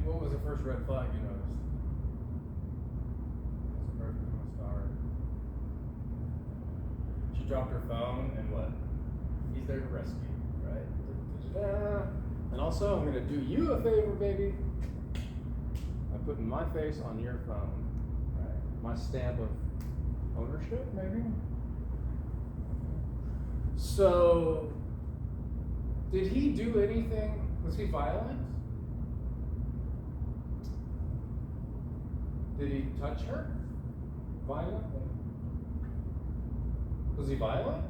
what was the first red flag you noticed? What's the first one star? She dropped her phone and what? He's there to rescue, right? Da-da-da-da. And also, I'm gonna do you a favor, baby. I'm putting my face on your phone, right? My stamp of ownership, maybe? So, did he do anything? Was he violent? Did he touch her violently? Was he violent?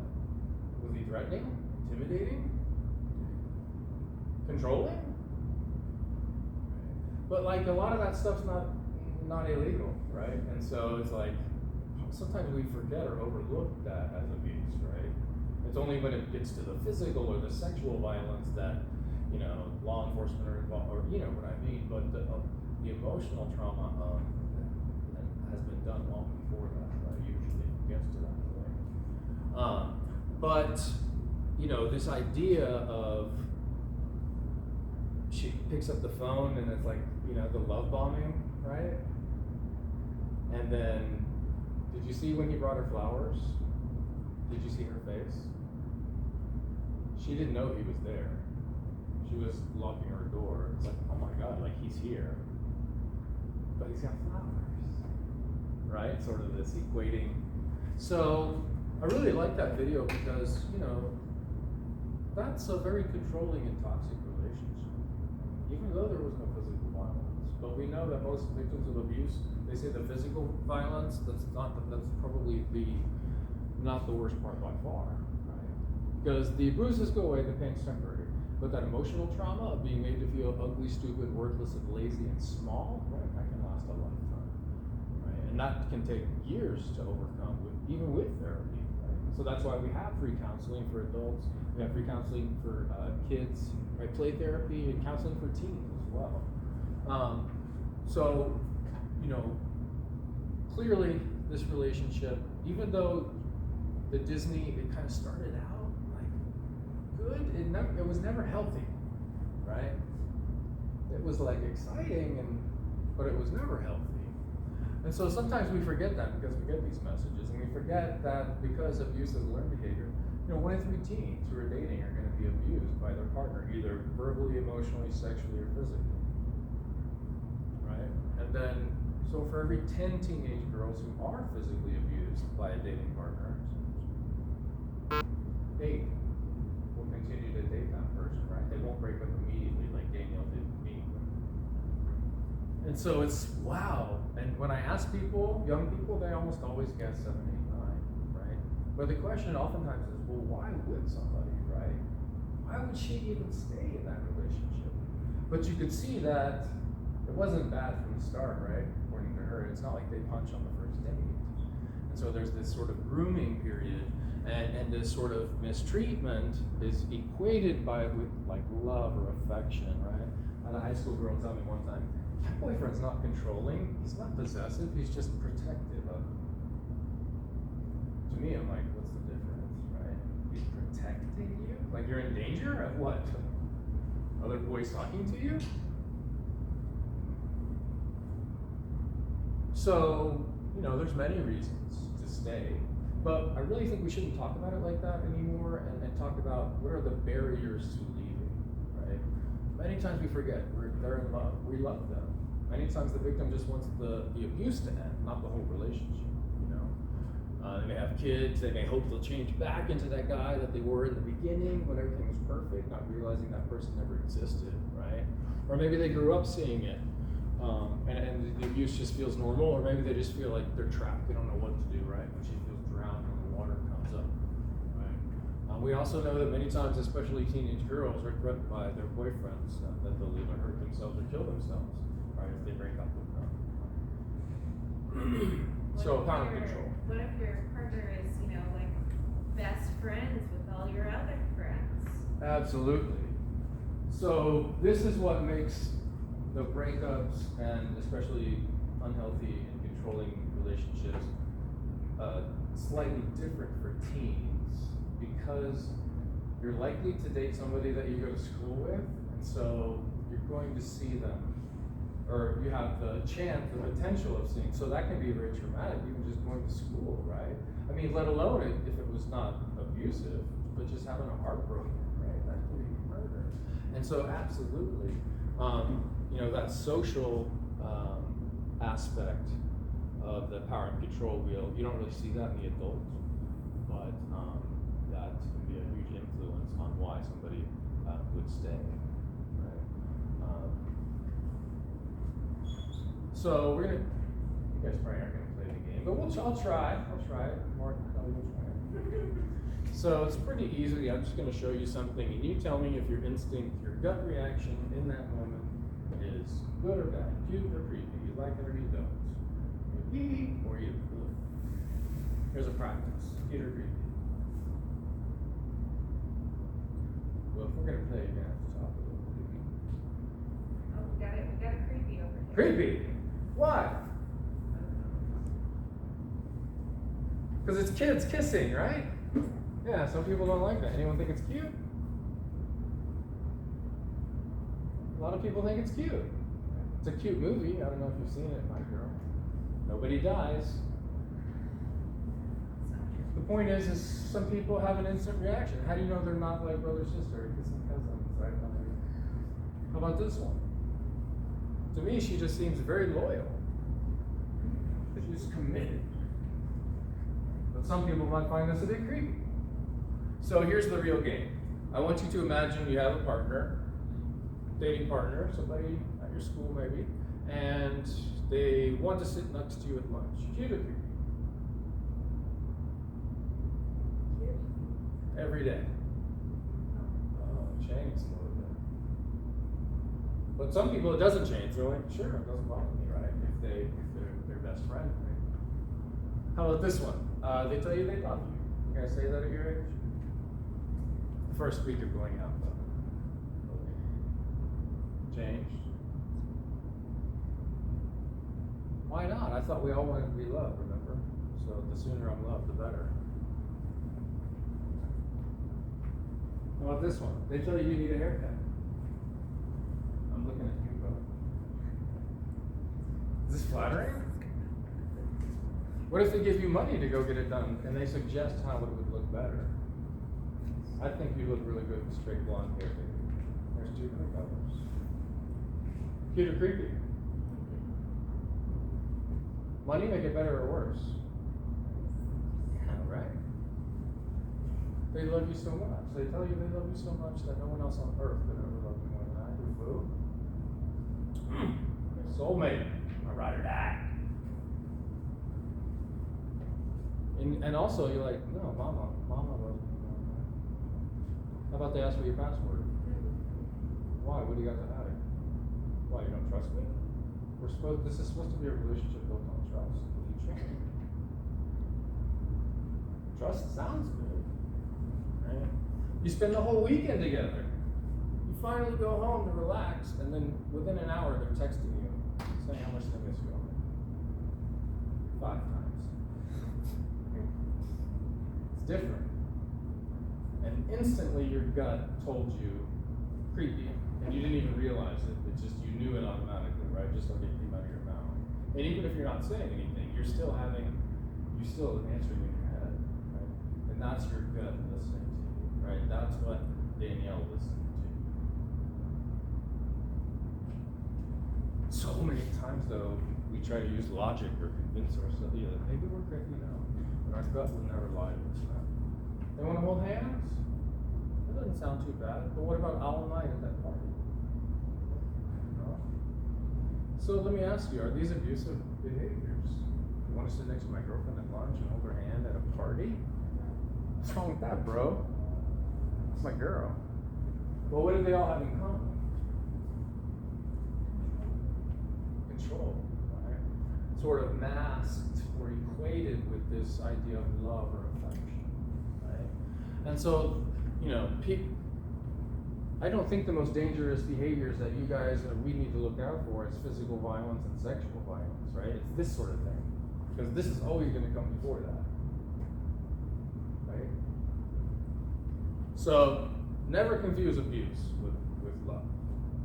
Was he threatening? Intimidating? Controlling? But like a lot of that stuff's not illegal, right? And so it's like sometimes we forget or overlook that as abuse, right? It's only when it gets to the physical or the sexual violence that, you know, law enforcement are involved, or you know what I mean. But the emotional trauma has been done long before that, right? Usually it gets to that point. But you know, this idea of she picks up the phone and it's like, you know, the love bombing, right? And then, did you see when he brought her flowers? Did you see her face? She didn't know he was there. She was locking her door. It's like, oh my God, like he's here. But he's got flowers, right? Sort of this equating. So, I really like that video because, you know, that's a very controlling and toxic relationship. Even though there was no physical violence. But we know that most victims of abuse, they say the physical violence, that's probably not the worst part by far, right? Because the bruises go away, the pain's temporary. But that emotional trauma of being made to feel ugly, stupid, worthless, and lazy and small, right, that can last a lifetime, right? And that can take years to overcome, even with therapy, right? So that's why we have free counseling for adults, we have free counseling for kids, right? Play therapy and counseling for teens as well. So, you know, clearly this relationship, even though the Disney, it kind of started out like good, it was never healthy, right? It was like exciting, but it was never healthy. And so sometimes we forget that because we get these messages, and we forget that because abuse is learned behavior, you know, 1 in 3 teens who are dating are going to be abused by their partner, either verbally, emotionally, sexually, or physically, right? And then, so for every 10 teenage girls who are physically abused by a dating partner, 8 will continue to date that person, right? They won't break up immediately like Danielle did with me. And so it's, wow. And when I ask people, young people, they almost always guess 7, 8, 9, right? But the question oftentimes is, well, why would somebody, right? Why would she even stay in that relationship? But you could see that it wasn't bad from the start, right? According to her, it's not like they punch on the first date. And so there's this sort of grooming period, and this sort of mistreatment is equated with like love or affection, right? I had a high school girl tell me one time, my boyfriend's not controlling, he's not possessive, he's just protective of me. To me, I'm like, what's the difference, right? He's protecting you? Like you're in danger of what? Other boys talking to you? So, you know, there's many reasons to stay, but I really think we shouldn't talk about it like that anymore and talk about what are the barriers to leaving, right? Many times we forget, they're in love, we love them. Many times the victim just wants the abuse to end, not the whole relationship, you know? They may have kids, they may hope they'll change back into that guy that they were in the beginning when everything was perfect, not realizing that person never existed, right? Or maybe they grew up seeing it, and the abuse just feels normal, or maybe they just feel like they're trapped, they don't know what to do, right? When she feels drowned when the water comes up, right? We also know that many times, especially teenage girls, are threatened by their boyfriends that they'll either hurt themselves or kill themselves, right, if they break up with them. So power control. What if your partner is, you know, like best friends with all your other friends? Absolutely. So this is what makes the breakups and especially unhealthy and controlling relationships slightly different for teens, because you're likely to date somebody that you go to school with, and so you're going to see them or you have the chance, the potential of seeing. So that can be very traumatic, even just going to school, right? I mean, let alone if it was not abusive, but just having a heart broken, right? That can be murder. And so absolutely, you know, that social aspect of the power and control wheel, you don't really see that in the adult, but that can be a huge influence on why somebody would stay, right? So we're gonna, you guys probably aren't gonna play the game, but I'll try it. Mark probably will try it. So it's pretty easy. I'm just gonna show you something, and you tell me if your instinct, your gut reaction in that moment is good or bad, cute or creepy, you like it or you don't. You or you. Here's a practice, cute or creepy. Well, if we're gonna play, you're gonna have to talk a little bit. Oh, we got a creepy over here. Creepy? Why? Because it's kids kissing, right? Yeah, some people don't like that. Anyone think it's cute? A lot of people think it's cute. It's a cute movie. I don't know if you've seen it, My Girl. Nobody dies. The point is some people have an instant reaction. How do you know they're not like brother, sister, kissing cousins, right? How about this one? To me, she just seems very loyal. She's committed. But some people might find this a bit creepy. So here's the real game. I want you to imagine you have a partner, dating partner, somebody at your school maybe, and they want to sit next to you at lunch. Cute or creepy? Every day. Oh, changed a little bit. But some people it doesn't change. They're like, sure, it doesn't bother me, right? If they're their best friend, right? How about this one? They tell you they love you. You guys say that at your age? The first week of going out, though. Changed? Why not? I thought we all wanted to be loved, remember? So the sooner I'm loved, the better. How about this one? They tell you you need a haircut. I'm looking at you, brother. Is this flattering? What if they give you money to go get it done and they suggest how it would look better? I think you look really good with straight blonde hair, baby. There's two different colors. Cute or creepy? Money make it better or worse? Yeah, right. They love you so much. They tell you they love you so much that no one else on earth could ever love you more than I do. Boo. Soulmate. My ride or die. And also you're like, no, mama loves me more than that. How about they ask for your password? Why? What do you got to hide? Why, you don't trust me? This is supposed to be a relationship built on trust. Trust sounds good, right? You spend the whole weekend together. You finally go home to relax, and then within an hour they're texting you, saying how much they miss you. 5 times. It's different. And instantly your gut told you creepy, and you didn't even realize it. It's just you knew it automatically, right? Just like it came out of your mouth. And even if you're not saying anything, you're still answering in your head, right? And that's your gut listening to you, right? That's what Danielle listened to. So many times though, we try to use logic or convince ourselves, yeah, maybe we're crazy now. But our gut will never lie to us now. They want to hold hands? That doesn't sound too bad. But what about owl night at that party? No? So let me ask you, are these abusive behaviors? You want to sit next to my girlfriend at lunch and hold her hand at a party? What's wrong with that, bro? It's my girl. Well, what do they all have in common? Control, right? Sort of masked or equated with this idea of love or affection, right? And so, you know, I don't think the most dangerous behaviors that you guys or we need to look out for is physical violence and sexual violence, right? It's this sort of thing. Because this is always going to come before that, right? So, never confuse abuse with love,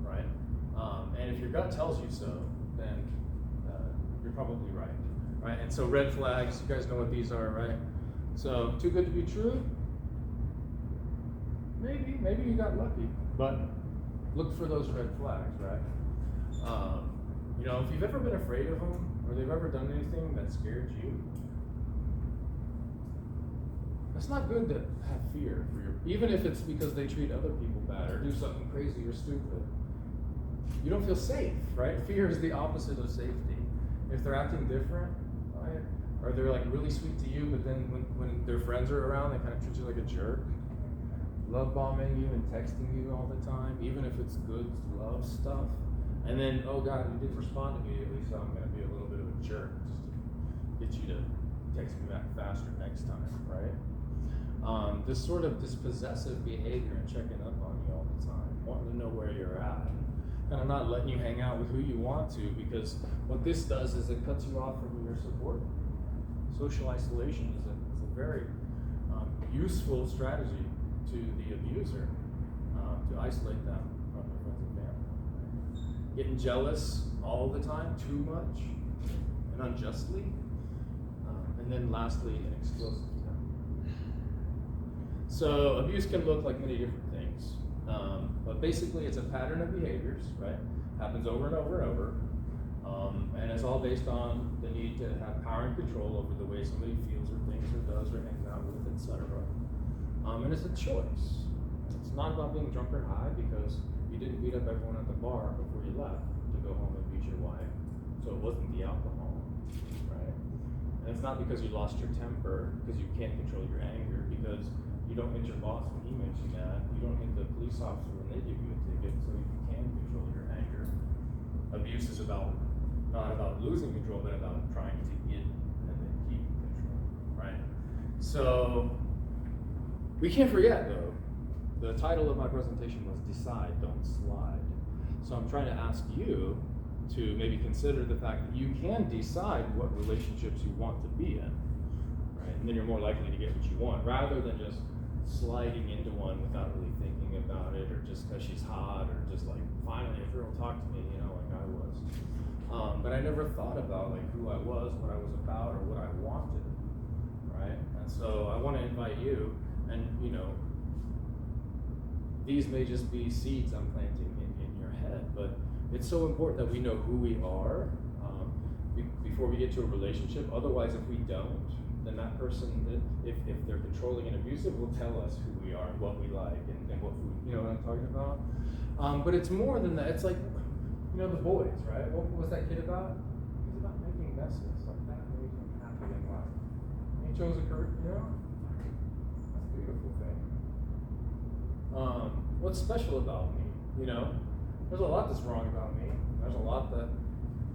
right? And if your gut tells you so, then you're probably right. Right? And so red flags, you guys know what these are, right? So too good to be true? Maybe you got lucky, but look for those red flags, right? You know, if you've ever been afraid of them, or they've ever done anything that scared you, it's not good to have fear for your, even if it's because they treat other people bad or do something crazy or stupid. You don't feel safe, right? Fear is the opposite of safety. If they're acting different, right? Or they're like really sweet to you, but then when their friends are around, they kind of treat you like a jerk. Love bombing you and texting you all the time, even if it's good love stuff. And then, oh God, you didn't respond immediately, so I'm gonna be a little bit of a jerk just to get you to text me back faster next time, right? This possessive behavior and checking up on you all the time, wanting to know where you're at, kind of not letting you hang out with who you want to, because what this does is it cuts you off from your support. Social isolation is a very useful strategy to the abuser, to isolate them from their friends and family. Getting jealous all the time, too much, and unjustly. And then lastly, an explosive temper. So abuse can look like many different things. But basically it's a pattern of behaviors, right? Happens over and over and over. And it's all based on the need to have power and control over the way somebody feels or thinks or does or hangs out with, etc. And it's a choice. It's not about being drunk or high because you didn't beat up everyone at the bar before you left to go home and beat your wife. So it wasn't the alcohol, right? And it's not because you lost your temper because you can't control your anger, because you don't hit your boss when he makes you mad. You don't hit the police officer when they give you a ticket, so you can control your anger. Abuse is not about losing control, but about trying to get and then keep control, right? So we can't forget, though, the title of my presentation was Decide, Don't Slide. So I'm trying to ask you to maybe consider the fact that you can decide what relationships you want to be in, right? And then you're more likely to get what you want, rather than just sliding into one without really thinking about it, or just because she's hot, or just like, finally a girl talked to me, you know, like I was. But I never thought about like who I was, what I was about, or what I wanted, right? And so I want to invite you, and you know, these may just be seeds I'm planting in your head, but it's so important that we know who we are before we get to a relationship. Otherwise, if we don't, then that person, if they're controlling and abusive, will tell us who we are and what we like and what food, you know what I'm talking about? But it's more than that. It's like, you know, The Boys, right? What was that kid about? He was about making messes. Like that made him happy in life. He chose a career, you know? That's a beautiful thing. What's special about me? You know, there's a lot that's wrong about me. There's a lot that,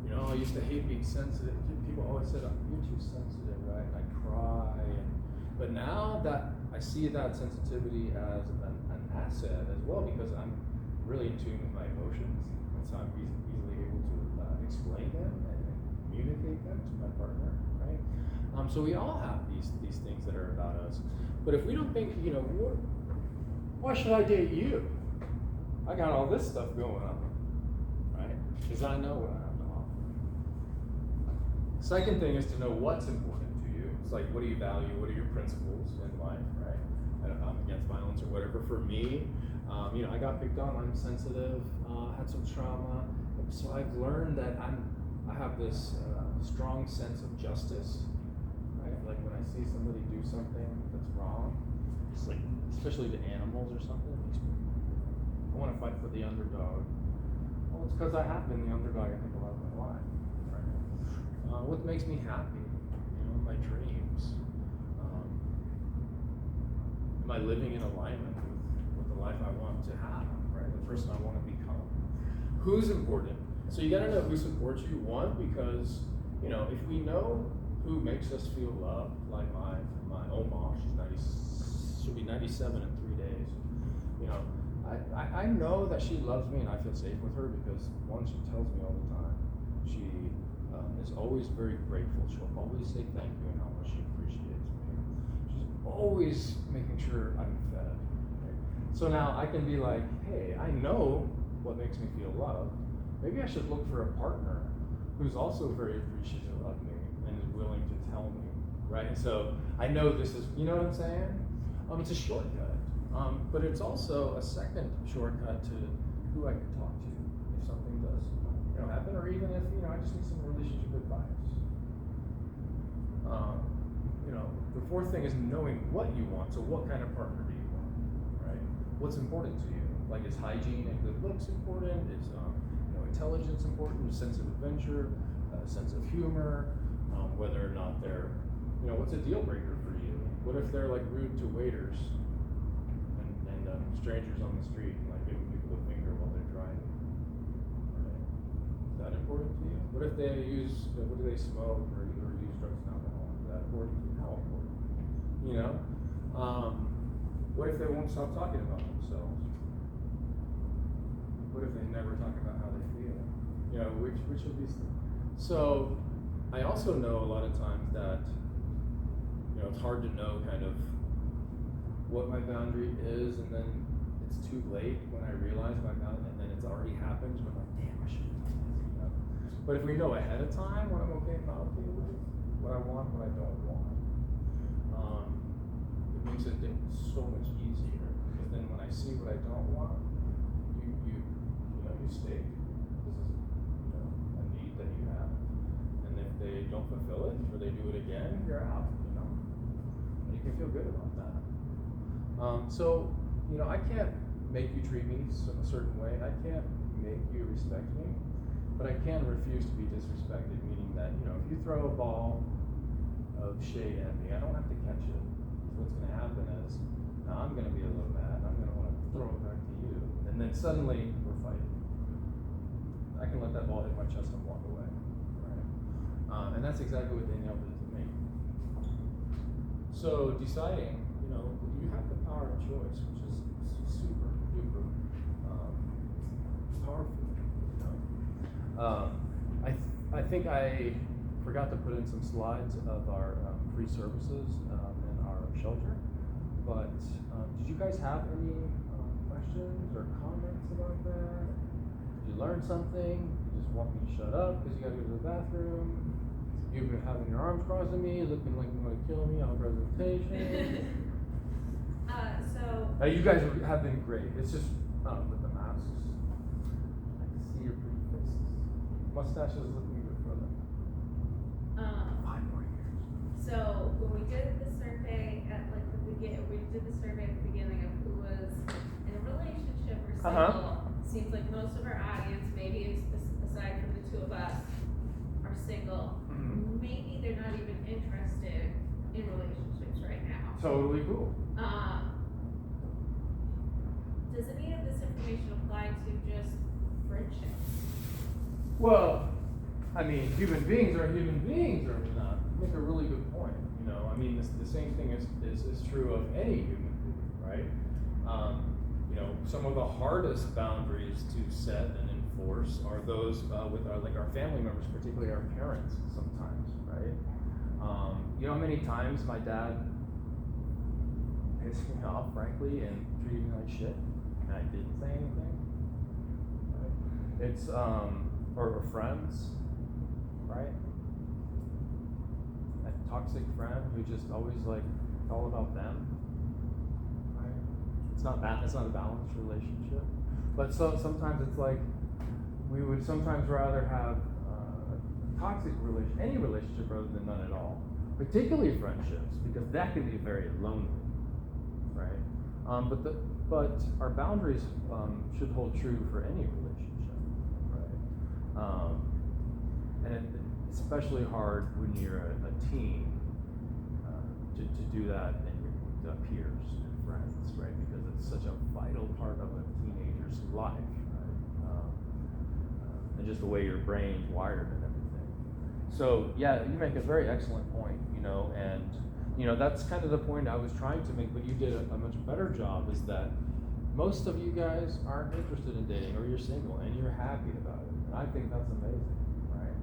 you know, I used to hate being sensitive. People always said, you're too sensitive, right? I cry. But now that I see that sensitivity as an asset as well, because I'm really in tune with my emotions, and so I'm easily able to explain them and communicate them to my partner, right? So we all have these things that are about us. But if we don't think, you know, why should I date you? I got all this stuff going on, right? Because I know what I have to offer. Second thing is to know what's important to you. It's like, what do you value? What are your principles in life, right? Against violence or whatever. For me, you know, I got picked on. I'm sensitive. Had some trauma. So I've learned that I have this strong sense of justice, right? Like when I see somebody do something that's wrong, it's like, especially to animals or something, I want to fight for the underdog. Well, it's because I have been the underdog, I think, a lot of my life. Right? What makes me happy? You know, my dreams. Am I living in alignment with the life I want to have? Right? The person I want to become. Who's important? So you got to know who supports you. One, because you know, if we know who makes us feel loved, like my own mom, she'll be 97 in 3 days. You know, I know that she loves me and I feel safe with her because one, she tells me all the time. She is always very grateful. She'll always say thank you and how much she appreciates me. She's always making sure I'm fed. Right? So now I can be like, hey, I know what makes me feel loved. Maybe I should look for a partner who's also very appreciative of me and is willing to tell me, right? And so I know this is, you know what I'm saying? It's a shortcut, but it's also a second shortcut to who I can talk to if something does, happen, or even if, I just need some relationship advice. The fourth thing is knowing what you want. So what kind of partner do you want, right? What's important to you? Like, is hygiene and good looks important? Is intelligence important? A sense of adventure, a sense of humor, whether or not they're, what's a deal breaker for you? What if they're like rude to waiters and strangers on the street and like giving people a finger while they're driving? Right? Is that important to you? What if they what do they smoke or use drugs and alcohol? Is that important to you? How important? What if they won't stop talking about themselves? What if they never talk about how they feel? Which of these things? So I also know a lot of times that it's hard to know kind of what my boundary is, and then it's too late when I realize my boundary, and then it's already happened, and I'm like, damn, I should have done this. But if we know ahead of time what I'm okay and not okay with, what I want, what I don't want, it makes it so much easier. Because then when I see what I don't want, you state this is a need that you have, and if they don't fulfill it or they do it again, you're out. And you can feel good about that. So I can't make you treat me a certain way. I can't make you respect me, but I can refuse to be disrespected. Meaning that if you throw a ball of shade at me, I don't have to catch it. So what's going to happen is now I'm going to be a little mad. I'm going to want to throw it back to you, and then suddenly we're fighting. I can let that ball hit my chest and walk away, right? And that's exactly what Danielle did to me. So deciding, you have the power of choice, which is super duper powerful. I think I forgot to put in some slides of our free services in our shelter, but did you guys have any questions or comments about that? You learn something, you just want me to shut up because you gotta go to the bathroom, you've been having your arms crossed at me, looking like you want to kill me on presentation. You guys have been great. It's just, with the masks, I can see your pretty faces. Mustaches looking good for them. 5 more years. So when we did the survey at like the beginning, we did the survey at the beginning of who was in a relationship or single. Seems like most of our audience, maybe aside from the two of us, are single. Mm-hmm. Maybe they're not even interested in relationships right now. Totally cool. Does any of this information apply to just friendships? Well, I mean, human beings are not. You make a really good point. The same thing is true of any human being, right? Some of the hardest boundaries to set and enforce are those with our family members, particularly our parents sometimes, right? How many times my dad pissed me off, frankly, and treated me like shit, and I didn't say anything, right? It's, or friends, right? A toxic friend who just always it's all about them. It's not a balanced relationship. But sometimes it's like we would sometimes rather have a toxic any relationship rather than none at all. Particularly friendships, because that can be very lonely, right? But our boundaries should hold true for any relationship, right? And it's especially hard when you're a teen to do that with peers and friends, right? Because it's such a vital part of a teenager's life, right? And just the way your brain's wired and everything. So yeah, you make a very excellent point, and that's kind of the point I was trying to make, but you did a much better job, is that most of you guys aren't interested in dating, or you're single and you're happy about it. And I think that's amazing, right?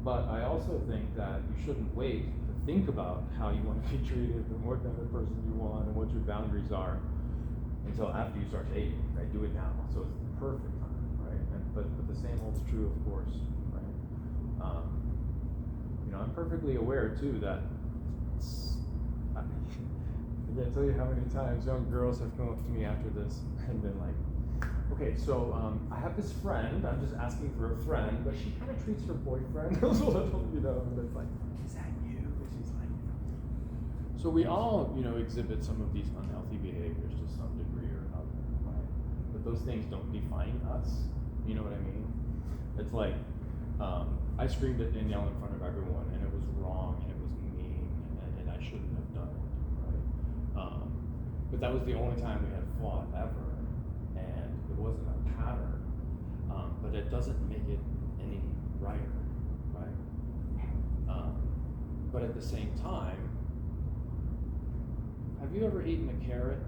But I also think that you shouldn't wait to think about how you want to be treated and what kind of person you want and what your boundaries are until after you start dating, right? Do it now. So it's the perfect time, right? But the same holds true, of course, right? I'm perfectly aware too that I can't tell you how many times young girls have come up to me after this and been like, okay, so I have this friend, I'm just asking for a friend, but she kind of treats her boyfriend a little, and it's like, is that you? And she's like, so we all, exhibit some of these unhealthy behaviors to some degree or another, right? But those things don't define us, you know what I mean? It's like, I screamed at Danielle in front of everyone, and it was wrong, and it was mean, and I shouldn't have done it, right? But that was the only time we had fought ever, and it wasn't a pattern, but it doesn't make it any righter, right? But at the same time, have you ever eaten a carrot?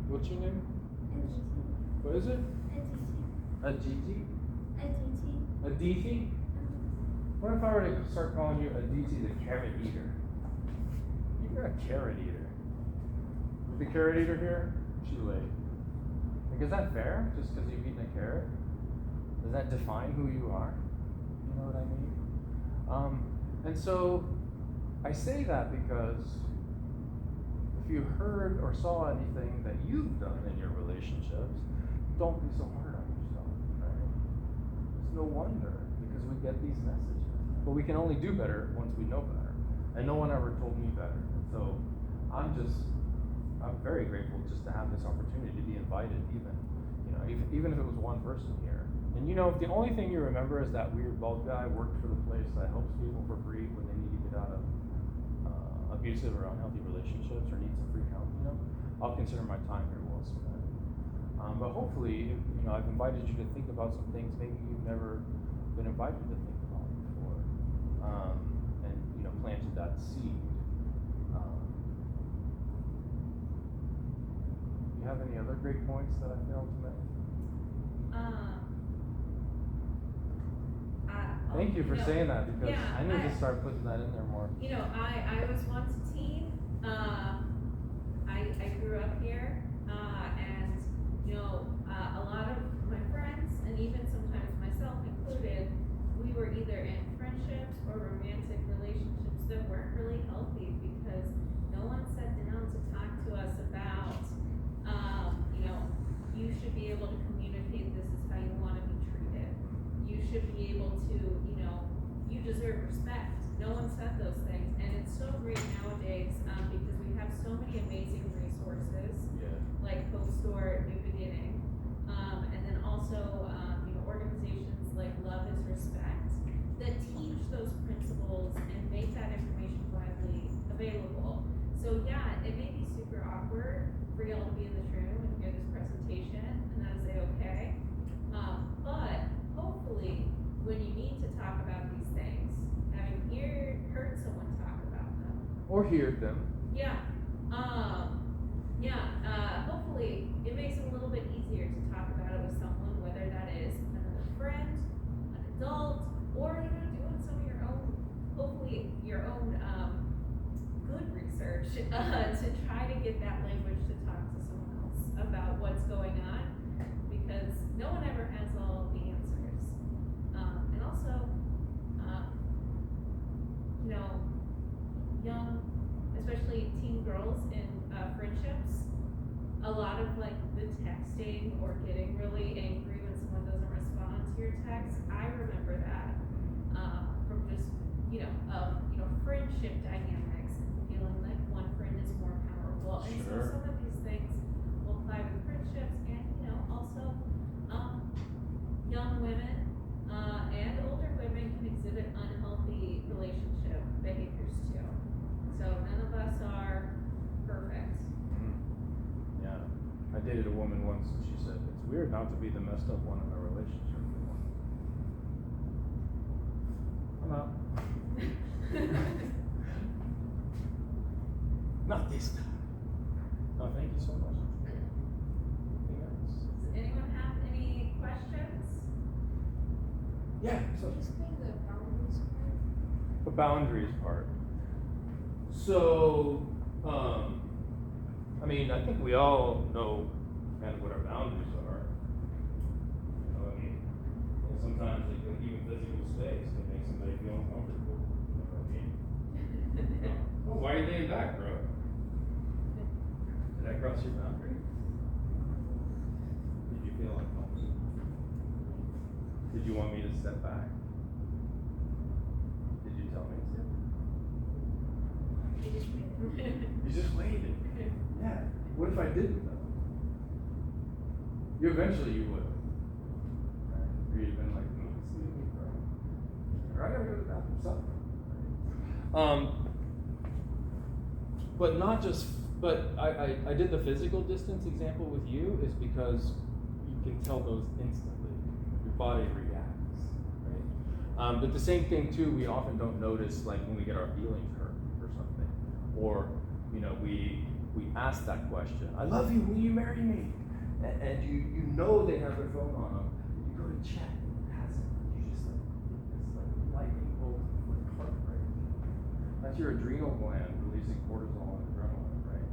What's your name? What is it? Aditi? Aditi? What if I were to start calling you Aditi the carrot eater? You're a carrot eater. Is the carrot eater here? She's late. Like, is that fair? Just because you've eaten a carrot? Does that define who you are? You know what I mean? And so I say that because if you heard or saw anything that you've done in your relationships, don't be so hard on yourself, right? It's no wonder, because we get these messages. But we can only do better once we know better. And no one ever told me better. So I'm very grateful just to have this opportunity to be invited, even if it was one person here. And if the only thing you remember is that weird bald guy worked for the place that helps people for free when they need to get out of abusive or unhealthy relationships or need some free help, I'll consider my time here well spent. But hopefully, I've invited you to think about some things maybe you've never been invited to think about before, and planted that seed. Do you have any other great points that I failed to make? Thank you for saying that, because yeah, I need to start putting that in there more. I was once a teen. I grew up here, and a lot of my friends, and even sometimes myself included, we were either in friendships or romantic relationships that weren't really healthy because no one sat down to talk to us about, you should be able to communicate this is how you want to be treated. You should be able to, you deserve respect. No one said those things, and it's so great nowadays because we have so many amazing resources, like Hope Store, New Beginning, and then also organizations like Love is Respect that teach those principles and make that information widely available. So it may be super awkward for y'all to be in this room and hear this presentation, and that is okay. But hopefully, when you need to talk about these things, having heard someone talk about them, or heard them, hopefully it makes it a little bit easier to talk about it with someone, whether that is another friend, an adult, or doing some of your own, hopefully your own good research to try to get that language to talk to someone else about what's going on, because no one ever has all the answers. And also, young, especially teen girls in friendships, a lot of the texting or getting really angry when someone doesn't respond to your text. I remember that from just friendship dynamics and feeling like one friend is more powerful. And so some of these things will apply with friendships and also young women and older women can exhibit unhealthy relationship behaviors too. So none of us are perfect. Yeah, I dated a woman once and she said, it's weird not to be the messed up one in a relationship. I'm out. Not this time. No, thank you so much. Anything else? Does anyone have any questions? Yeah. So Explain the boundaries part. the boundaries part. So, I think we all know kind of what our boundaries are. Some sometimes like even physical space can make somebody feel uncomfortable. You know what I mean? Oh, why are you laying back, bro? Did I cross your boundary? Did you feel uncomfortable? Did you want me to step back? Did you tell me to? You just waited. Yeah. What if I didn't though? You eventually you would. Right? Or you'd have been like, excuse me, bro. Or I gotta go to the bathroom, something. But not just, but I did the physical distance example with you is because you can tell those instantly. Your body reacts, right? But the same thing too, we often don't notice like when we get our feelings hurt or something. Or, you know, we ask that question, I love you, will you marry me? And you know they have their phone on them. You go to check, it hasn't. You just like, it's like lightning bolt, like heart rate. That's your adrenal gland releasing cortisol and adrenaline, right?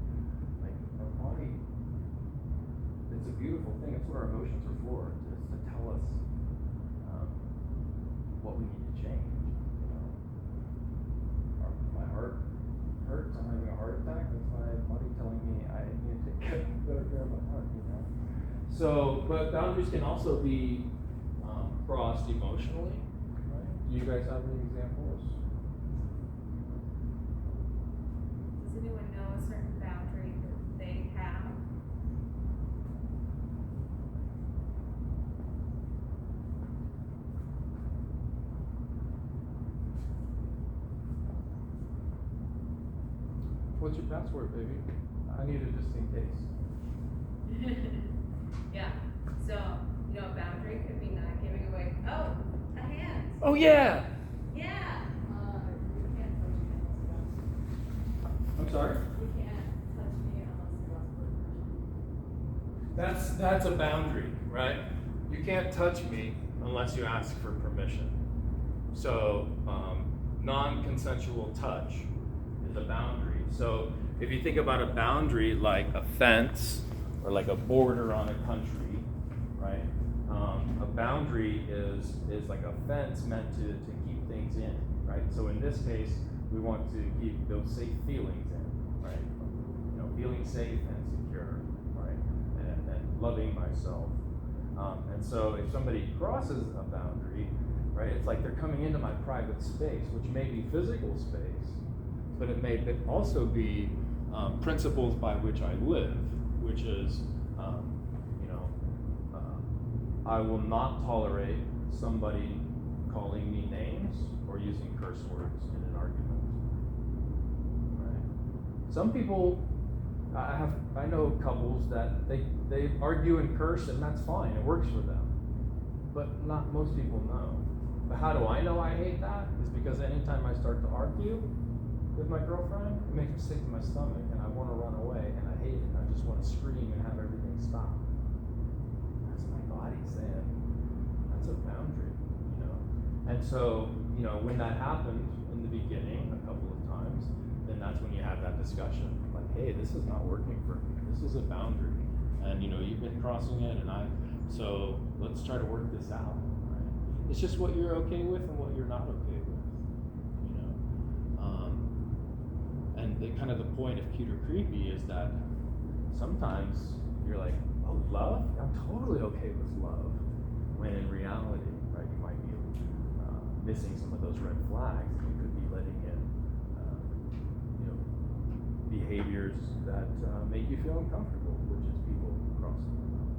Like our body, it's a beautiful thing. It's what our emotions are for, to tell us what we need to change. You know, my heart hurts. I'm having a heart attack. That's my body telling me I need to take better care of my heart. You know. So, but boundaries can also be crossed emotionally. Right? Do you guys have any examples? Does anyone know a certain boundary that they have? What's your password, baby? I need it just in case. Yeah. So, you know, a boundary could be not giving away. Oh, a hand. Oh yeah. Yeah. You can't touch me unless I'm sorry. you can't touch me unless you ask for permission. That's a boundary, right? You can't touch me unless you ask for permission. So, non-consensual touch is a boundary. So, if you think about a boundary like a fence or like a border on a country, right? A boundary is like a fence meant to keep things in, right? So in this case, we want to keep those safe feelings in, right? You know, feeling safe and secure, right? And loving myself. And so if somebody crosses a boundary, right, it's like they're coming into my private space, which may be physical space, but it may also be principles by which I live, which is, I will not tolerate somebody calling me names or using curse words in an argument. Right? Some people, I know couples that they argue and curse, and that's fine. It works for them. But not most people know. But how do I know I hate that? Is because anytime I start to argue with my girlfriend, it makes me sick to my stomach, and I want to run away, and I hate it. I just want to scream and have everything stop. That's my body saying, that's a boundary, you know. And so, you know, when that happened in the beginning a couple of times, then that's when you have that discussion. Like, hey, this is not working for me. This is a boundary. And, you know, you've been crossing it, and so let's try to work this out, right? It's just what you're okay with and what you're not okay with, you know. And kind of the point of Cute or Creepy is that sometimes you're like, oh, love? I'm totally okay with love. When in reality, right, you might be missing some of those red flags. You could be letting in, you know, behaviors that make you feel uncomfortable, which is people crossing the line.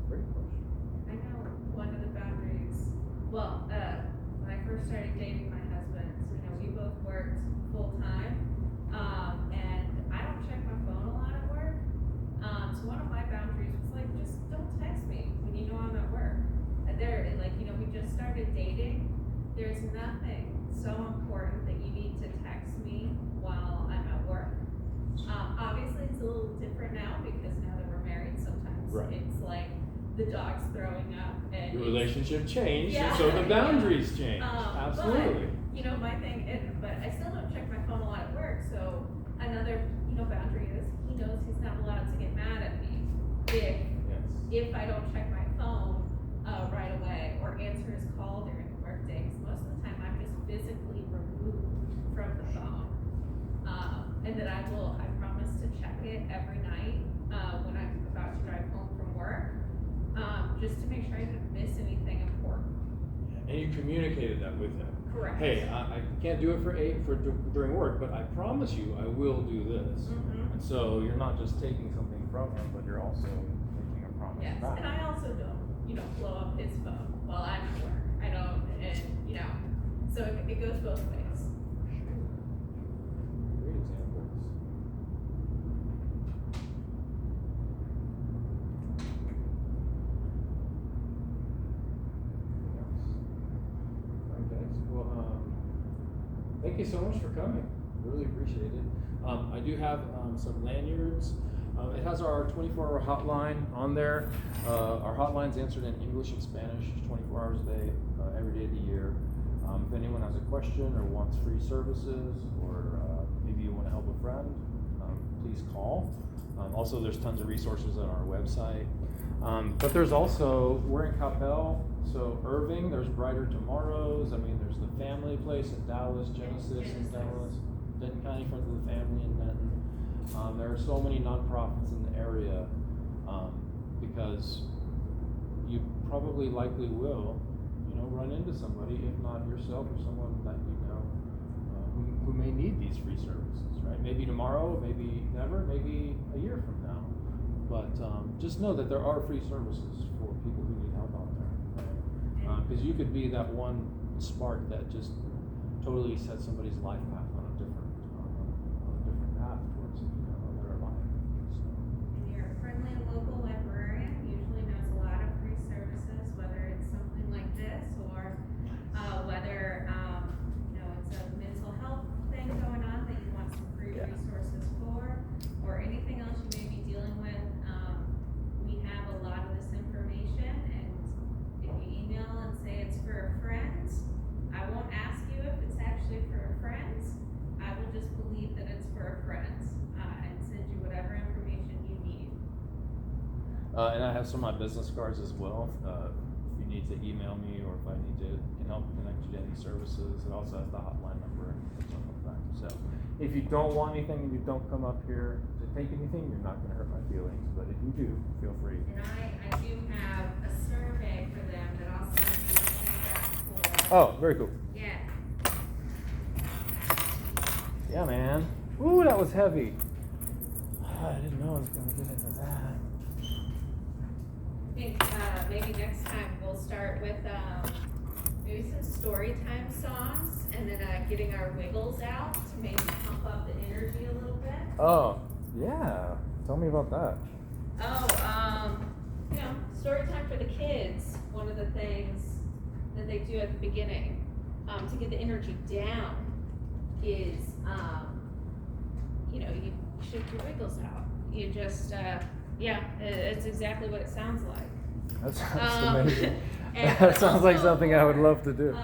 Great question. I know one of the boundaries. Well, when I first started dating my husband, so, you know, we both worked full time, and I don't check my phone a lot at work. So one of my boundaries was like, just don't text me when you know I'm at work. And like, you know, we just started dating. There's nothing so important that you need to text me while I'm at work. Obviously, it's a little different now because now that we're married, sometimes Right. it's like the dog's throwing up and The relationship changed, Yeah. and so the boundaries changed. But, Absolutely. you know, my thing is, but I still don't check my phone a lot at work, so another, you know, boundary is he knows he's not allowed to get mad at me Yes. if I don't check my phone right away, or answer his call during the workday, because most of the time I'm just physically removed from the phone. And then I promise to check it every night, when I'm about to drive home from work, just to make sure I didn't miss anything important. And you communicated that with him. Correct. Hey, I can't do it during work, but I promise you I will do this. Mhm. And so you're not just taking something from him, but you're also making a promise Yes, back. and I also don't, blow up his phone while I'm at work. I don't, and, so it goes both ways. Great examples. Anything else? Okay, well, thank you so much for coming. Really appreciate it. I do have some lanyards. It has our 24-hour hotline on there. Our hotline's answered in English and Spanish 24 hours a day, every day of the year. If anyone has a question or wants free services, or maybe you want to help a friend, please call. Also, there's tons of resources on our website. But there's also, we're in Coppell, so Irving, there's Brighter Tomorrows. I mean, there's the Family Place in Dallas, Genesis in Dallas, Denton County Friends of the Family in Denton. There are so many nonprofits in the area, because you probably likely will, run into somebody, if not yourself or someone that you know, who may need these free services, right? Maybe tomorrow, maybe never, maybe a year from now. But just know that there are free services for people who need help out there, right? Because you could be that one spark that just totally sets somebody's life path on a different path towards a better life. So. And your friendly local librarian usually knows a lot of free services, whether it's something like this, or whether, it's a mental health thing going on that you want some free resources for, or anything else you may be dealing with. We have a lot of this information, and if you email and say it's for a friend, I won't ask you if it's actually for a friend. I will just believe that it's for a friend, and send you whatever information you need. And I have some of my business cards as well. If you need to email me, or if I can help connect you to any services. It also has the hotline number and stuff like that. So if you don't want anything and you don't come up here to take anything, you're not going to hurt my feelings. But if you do, feel free. And I do have a survey for them that I'll send you the feedback for. Oh, very cool. Yeah. Yeah, man. Ooh, that was heavy. I didn't know I was going to get into that. I think maybe next time we'll start with maybe some story time songs, and then getting our wiggles out to maybe pump up the energy a little bit. Oh, yeah. Tell me about that. Story time for the kids. One of the things that they do at the beginning to get the energy down is, you shake your wiggles out. You just, it's exactly what it sounds like. That sounds amazing. And That sounds like also something I would love to do.